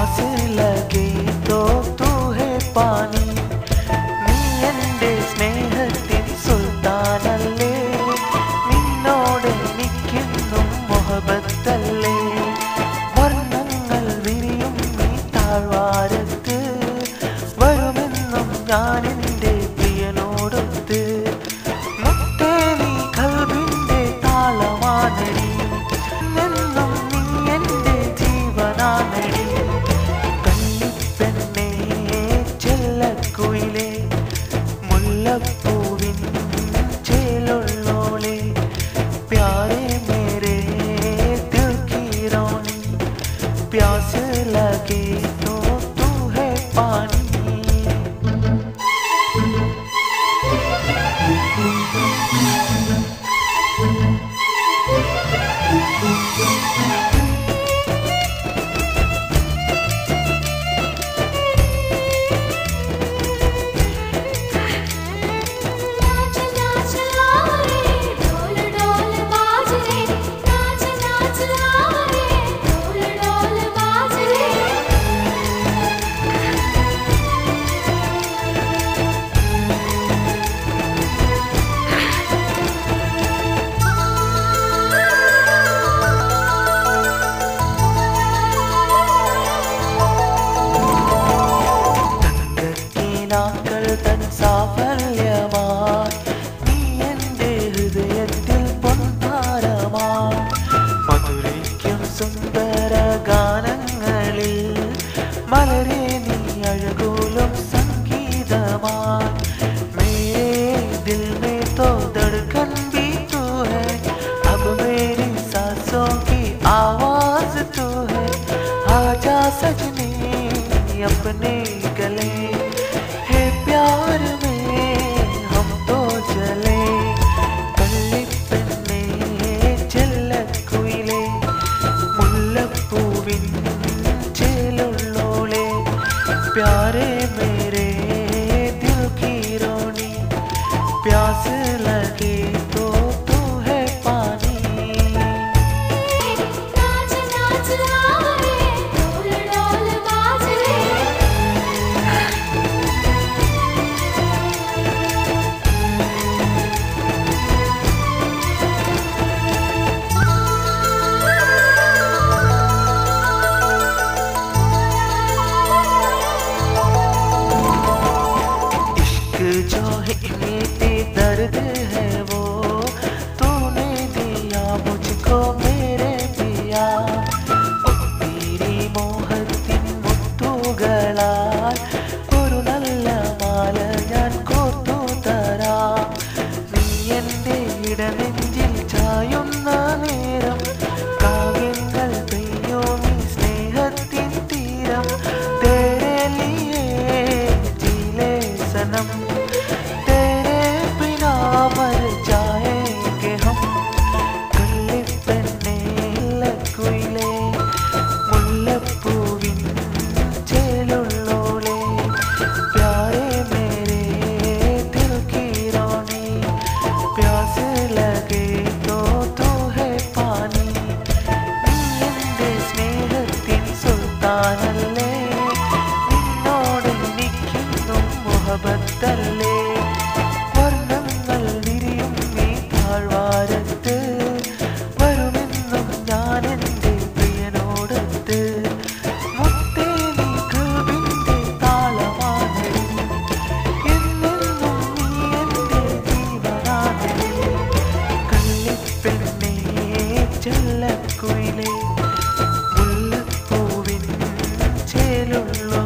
प्यास लगे तो तू है पानी നീ എൻ്റെ സ്നേഹത്തിൻ സുൽത്താനല്ലേ നിന്നോട് എനിക്കെന്നും മുഹബത്തല്ലേ വർണ്ണങ്ങൾ വിരിയും നീ താഴ്വാരത്ത് വരുമെന്നും ഞാൻ എൻ്റെ പ്രിയനോടൊത്ത് മുത്തേ നീ കൽബിൻ്റെ താളമാനടി എന്നും നീ എൻ്റെ ജീവനാനടി കള്ളിപ്പെണ്ണേ ചെല്ലക്കുയിലേ മുല്ലപ്പൂവിൻ ചേലുള്ളോളെ प्यारे मेरे दिल की रोनी प्यास लगे तो तू है पानी തൻ സാഫല്യമായി നീ എൻ്റെ ഹൃദയത്തിൽ പൊൻതാരമായി മധുരയ്ക്കും സുന്ദര ഗാനങ്ങളിൽ മലരെ നീ അഴകൂലും സംഗീതമായി मेरे दिल में तो धड़कन भी तू है अब मेरी सांसों की आवाज तू है आजा सजनी अपने गले प्यार में हम तो चले കള്ളിപ്പെണ്ണേ ചെല്ലക്കുയിലേ മുല്ലപ്പൂവിൻ ചേലുള്ളോളെ प्यारे मेरे दिल की रोनी प्यास लगे तो तू है पानी जो है इतने दर्द है वो तूने दिया मुझको मेरे पिया ഒത്തിരി മോഹത്തിൻ മുത്തുകളാൽ ഒരു നല്ല മാല ഞാൻ കോർത്തു തരാം നീ എൻ്റെ ഇടനെഞ്ചിൽ ചായുന്ന നേരം കാവ്യങ്ങൾ പെയ്യും ഈ സ്നേഹത്തിൻ തീരം തേരെ ലിയേ ജീലേ സനം मर जाएंगे हम കള്ളിപ്പെണ്ണേ ലക്കുയിലേ മുല്ലപ്പൂവിൻ ചേലുള്ളോളെ प्यारे मेरे दिल की रोनी प्यास लगे तो तू है पानी നീ എൻ്റെ സ്നേഹത്തിൻ സുൽത്താനല്ലേ നിന്നോട് എനിക്കെന്നും മുഹബത്തല്ലേ താഴ്വാരത്ത് വരുമെന്നും ഞാൻ എൻ്റെ പ്രിയനോടൊത്ത് മുത്തേ നീ കൽബിൻ്റെ താളമാനടി എന്നെന്നും നീ എൻ്റെ ജീവനാനടി കള്ളിപ്പെണ്ണേ ചെല്ലക്കുയിലേ മുല്ലപ്പൂവിൻ ചേലുള്ളോ